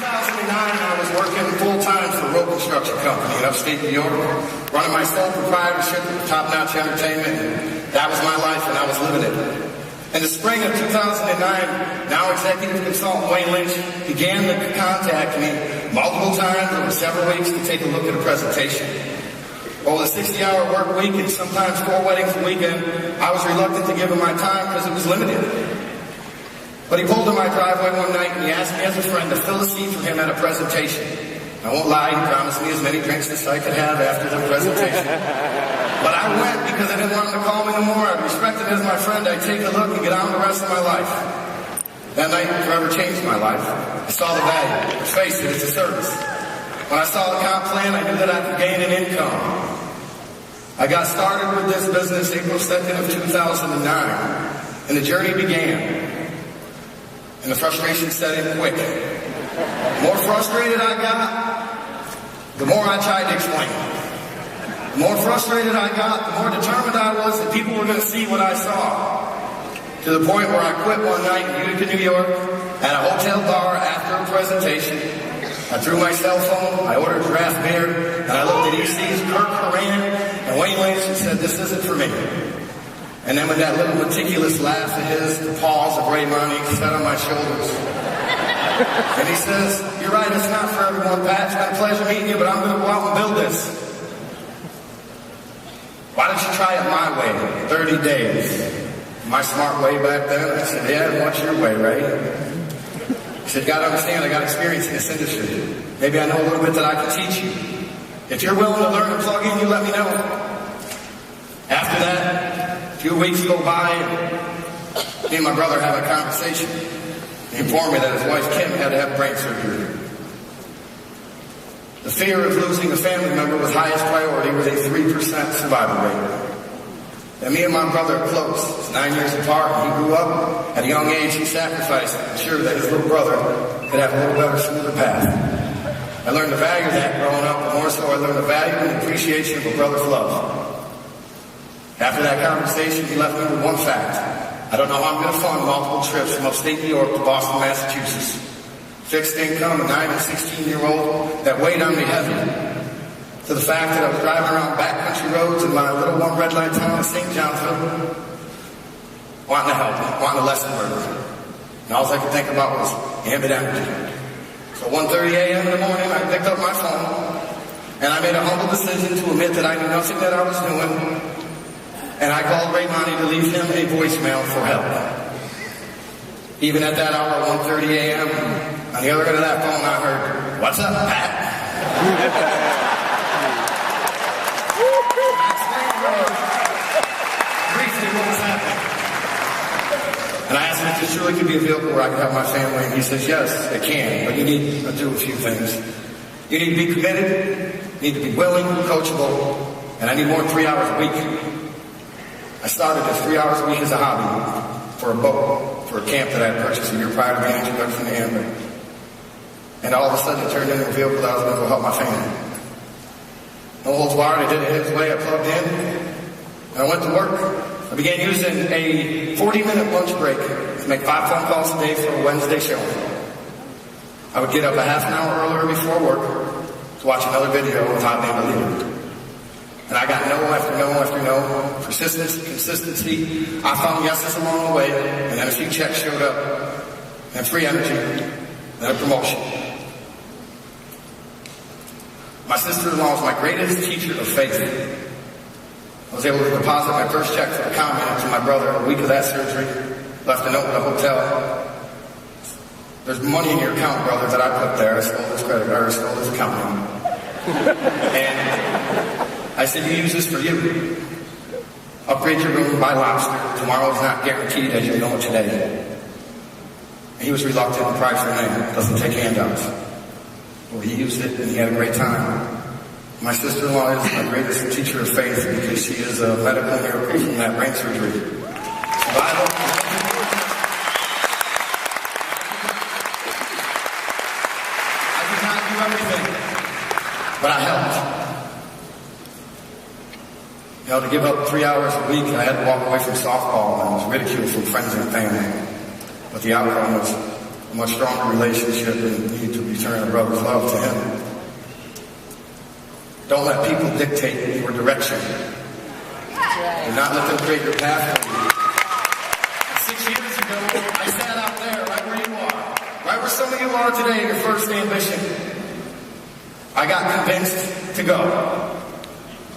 2009, I was working full-time for a road construction company in upstate New York, running my sole proprietorship with top-notch entertainment. That was my life, and I was living it. In the spring of 2009, now executive consultant Wayne Lynch began to contact me multiple times over several weeks to take a look at a presentation. Over the 60-hour work week and sometimes 4 weddings a weekend, I was reluctant to give him my time because it was limited. But he pulled in my driveway one night and he asked me as a friend to fill a seat for him at a presentation. I won't lie, he promised me as many drinks as I could have after the presentation. But I went because I didn't want him to call me no more. I'd respect him as my friend. I'd take a look and get on with the rest of my life. That night forever changed my life. I saw the value. Let's face it, it's a service. When I saw the comp plan, I knew that I could gain an income. I got started with this business April 2nd of 2009, and the journey began. And the frustration set in quick. The more frustrated I got, the more I tried to explain. The more frustrated I got, the more determined I was that people were going to see what I saw. To the point where I quit one night in Utica, New York, at a hotel bar after a presentation. I threw my cell phone, I ordered draft beer, and I looked at EC's Kirk Horan and Wayne Lynch and said, this isn't for me. And then with that little meticulous laugh of his, the paws of Ray Monty set on my shoulders. And he says, you're right, it's not for everyone, Pat. It's been a pleasure meeting you, but I'm going to go out and build this. Why don't you try it my way, 30 days? My smart way back then? I said, yeah, and what's your way, Ray? He said, you got to understand, I got experience in this industry. Maybe I know a little bit that I can teach you. If you're willing to learn and plug in, you let me know. After that, a few weeks go by, and me and my brother have a conversation. He informed me that his wife, Kim, had to have brain surgery. The fear of losing a family member was highest priority with a 3% survival rate. And me and my brother are close. It's 9 years apart, and he grew up. At a young age, he sacrificed to ensure that his little brother could have a little better, smoother path. I learned to value that growing up, but more so I learned the value and appreciation of a brother's love. After that conversation, he left me with one fact. I don't know how I'm going to fund multiple trips from upstate New York to Boston, Massachusetts. Fixed income, a 9 and 16-year-old that weighed on me heavy. To the fact that I was driving around backcountry roads in my little one red light town of St. Johnsville, wanting to help, wanting to lessen burden. And all I could think about was ambit energy. So 1:30 a.m. in the morning, I picked up my phone, and I made a humble decision to admit that I knew nothing that I was doing. And I called Ray Monty to leave him a voicemail for help. Even at that hour, 1:30 a.m., on the other end of that phone, I heard, "What's up, Pat?" Briefly, what was happening? And I asked him if this really could be a vehicle where I could have my family, and he says, yes, it can, but you need to do a few things. You need to be committed, you need to be willing, coachable, and I need more than 3 hours a week. I started as 3 hours a week as a hobby for a boat, for a camp that I had purchased a year prior to the introduction to Amber. And all of a sudden it turned into a vehicle that I was going to go help my family. No holds barred, I did it his way, I plugged in, and I went to work. I began using a 40-minute lunch break to make 5 phone calls a day for a Wednesday show. I would get up a half an hour earlier before work to watch another video of how they believe it. And I got no after no after no, persistence, consistency. I found yeses along the way, and then a few checks showed up, and free energy, and a promotion. My sister-in-law was my greatest teacher of faith. I was able to deposit my first check for the comment to my brother a week of that surgery, left a note in the hotel. There's money in your account, brother, that I put there. I stole this credit card, I stole this account number. And I said, you use this for you. Upgrade your room, buy lobster. Tomorrow is not guaranteed as you know it today. And he was reluctant to price for name. Doesn't take handouts. Well, he used it and he had a great time. My sister-in-law is my greatest teacher of faith because she is a medical miracle from that brain surgery. Survival. I did not do everything, but I helped. You know, to give up 3 hours a week, I had to walk away from softball and I was ridiculed from friends and family. But the outcome was a much stronger relationship and need to be return a brother's love to him. Don't let people dictate your direction. Do not let them create your path for you. 6 years ago, I sat out there right where you are, right where some of you are today, your first ambition. I got convinced to go.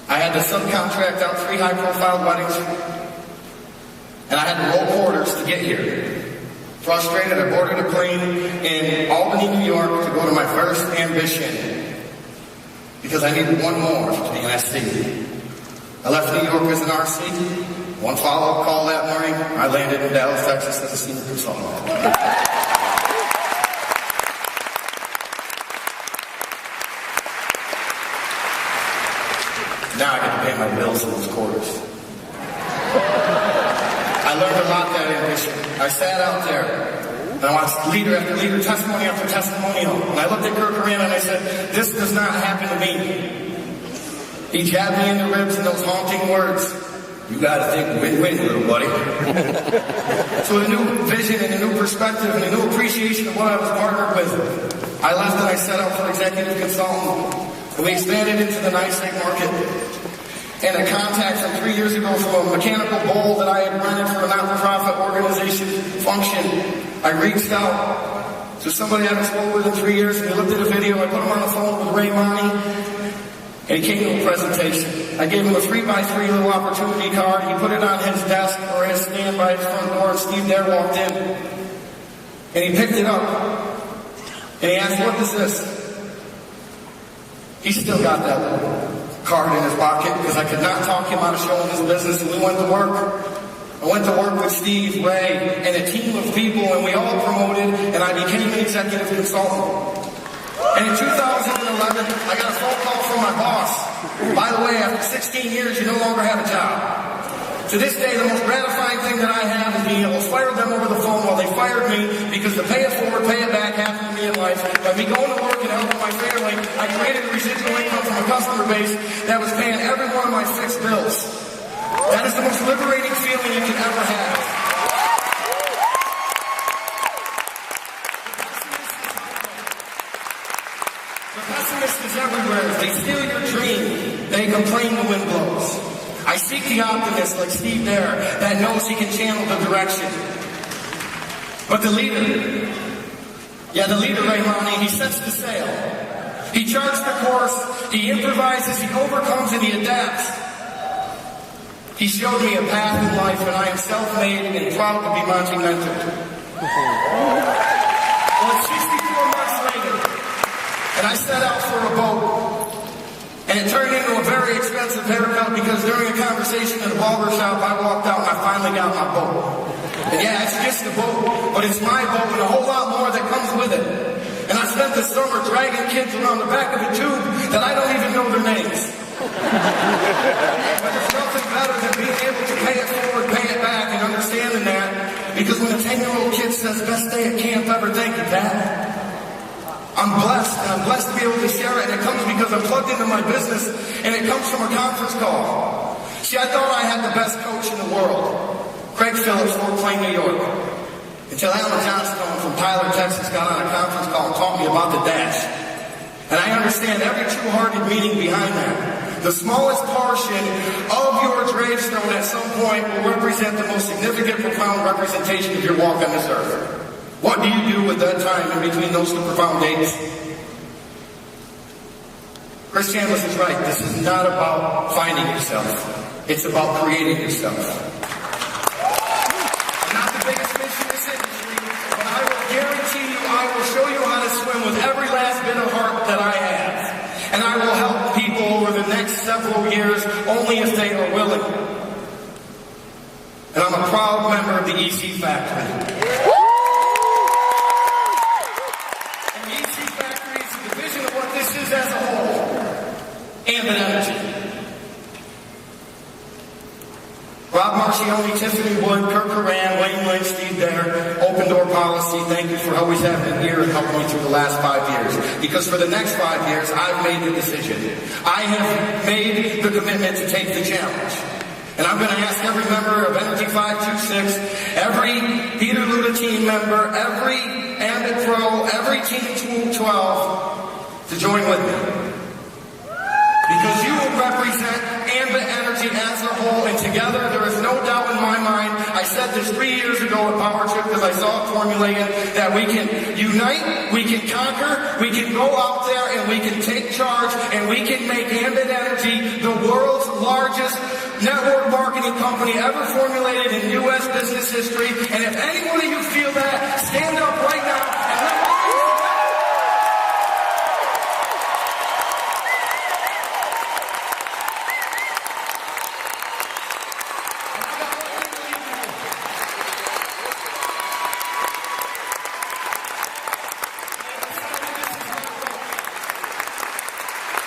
I had to subcontract out 3 high-profile weddings, and I had to roll quarters to get here. Frustrated, I boarded a plane in Albany, New York to go to my first ambition because I needed one more to be an SC. I left New York as an RC. One follow-up call that morning, I landed in Dallas, Texas as a senior consultant. Now I get to pay my bills in those quarters. I learned a lot that ambition. I sat out there and I watched leader after leader, testimony after testimonial. And I looked at Kirk Moran and I said, this does not happen to me. He jabbed me in the ribs in those haunting words. You gotta think win-win, little buddy. So with a new vision and a new perspective and a new appreciation of what I was partnered with, I left and I set out for executive consultant. And we expanded into the NISAC market. And a contact from 3 years ago from a mechanical bowl that I had rented for a not-for-profit organization function, I reached out to somebody I hadn't spoken with in 3 years, and he looked at a video. I put him on the phone with Ray Monty, and he came to a presentation. I gave him a 3x3 little opportunity card. He put it on his desk or his stand by his front door, and Steve Dare walked in. And he picked it up, and he asked, what is this? He still got that card in his pocket because I could not talk him out of showing his business, and we went to work. I went to work with Steve, Ray, and a team of people, and we all promoted, and I became an executive consultant. And in 2011, I got a phone call from my boss. By the way, after 16 years, you no longer have a job. To this day, the most gratifying thing that I have is being able to fire them over the phone while they fired me, because the pay it forward, pay it back happened to me in life. By me going to work and helping my family, I created a residual income from a customer base that was paying every one of my fixed bills. That is the most liberating feeling you can ever have. The pessimist is everywhere. They steal your dream. They complain the wind blows. I seek the optimist like Steve Dare that knows he can channel the direction. But the leader, Ray Monty, he sets the sail. He charts the course, he improvises, he overcomes, and he adapts. He showed me a path in life, and I am self-made and proud to be Monty mentored. Well, it's 64 months later, and I set out for a boat. And it turned into a very expensive haircut because during a conversation in a barber shop, I walked out and I finally got my boat. And yeah, it's just a boat, but it's my boat and a whole lot more that comes with it. And I spent the summer dragging kids around the back of a tube that I don't even know their names. But there's nothing better than being able to pay it forward, pay it back, and understanding that. Because when a 10-year-old kid says, best day at camp ever, thank you, Dad. I'm blessed, and I'm blessed to be able to share it, and it comes because I'm plugged into my business, and it comes from a conference call. See, I thought I had the best coach in the world, Craig Phillips, Fort Plain, New York, until Alan Johnstone from Tyler, Texas, got on a conference call and taught me about the dash. And I understand every true-hearted meaning behind that. The smallest portion of your gravestone at some point will represent the most significant, profound representation of your walk on this earth. What do you do with that time in between those two profound dates? Chris Chambliss is right. This is not about finding yourself. It's about creating yourself. I'm not the biggest fish in this industry, but I will guarantee you I will show you how to swim with every last bit of heart that I have. And I will help people over the next several years only if they are willing. And I'm a proud member of the EC Factory. As a whole, and an energy. Rob Marcioni, Tiffany Wood, Kirk Moran, Wayne Lynch, Steve Dare, Open Door Policy, thank you for always having an ear and helping me through the last 5 years. Because for the next 5 years, I've made the decision. I have made the commitment to take the challenge. And I'm going to ask every member of Energy 526, every Peter Luda team member, every Ambit Pro, every Team 12 to join with me. Because you will represent Ambit Energy as a whole, and together there is no doubt in my mind. I said this 3 years ago at Power Trip because I saw it formulated that we can unite, we can conquer, we can go out there and we can take charge, and we can make Ambit Energy the world's largest network marketing company ever formulated in U.S. business history. And if any one of you feel that, stand up right now and let me.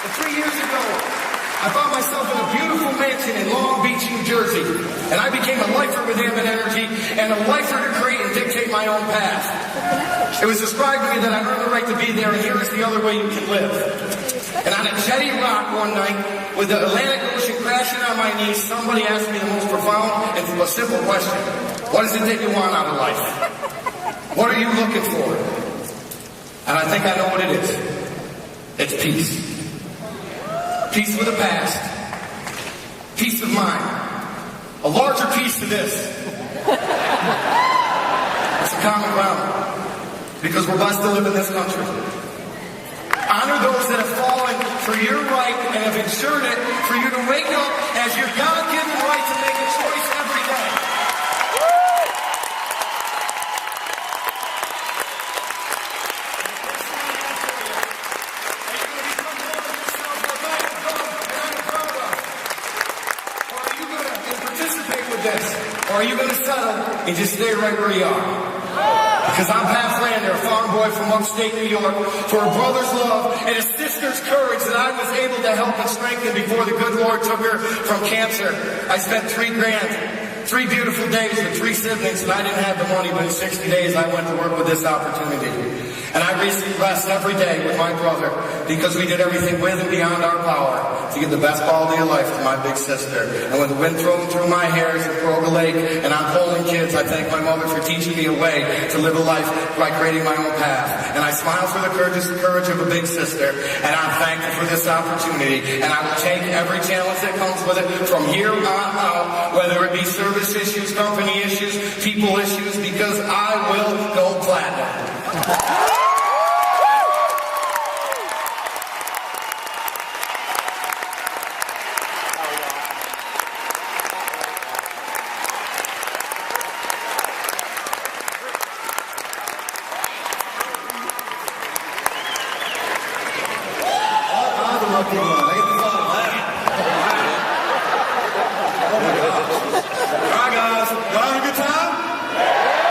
3 years ago, I found myself in a beautiful mansion in Long Beach, New Jersey, and I became a lifer with Ambit Energy and a lifer to create and dictate my own path. It was described to me that I earned the right to be there, and here is the other way you can live. And on a jetty rock one night, with the Atlantic Ocean crashing on my knees, somebody asked me the most profound and a simple question. What is it that you want out of life? What are you looking for? And I think I know what it is. It's peace. Peace with the past. Peace of mind. A larger piece of this. It's a common ground. Because we're blessed to live in this country. Honor those that have fallen for your right and have ensured it for you to wake up as your God-given right to make a choice every day. Or are you going to settle and just stay right where you are? Because I'm Flander, a farm boy from upstate New York, for a brother's love and a sister's courage that I was able to help and strengthen before the good Lord took her from cancer. I spent $3 grand, 3 beautiful days with 3 siblings, and I didn't have the money, but in 60 days I went to work with this opportunity. And I receive rest every day with my brother because we did everything with and beyond our power to give the best quality of life to my big sister. And with the wind thrown through my hairs at Kroger Lake and I'm holding kids, I thank my mother for teaching me a way to live a life by creating my own path. And I smile for the courage of a big sister, and I'm thankful for this opportunity. And I will take every challenge that comes with it from here on out, whether it be service issues, company issues, people issues, because I will go platinum. Lucky one. I get the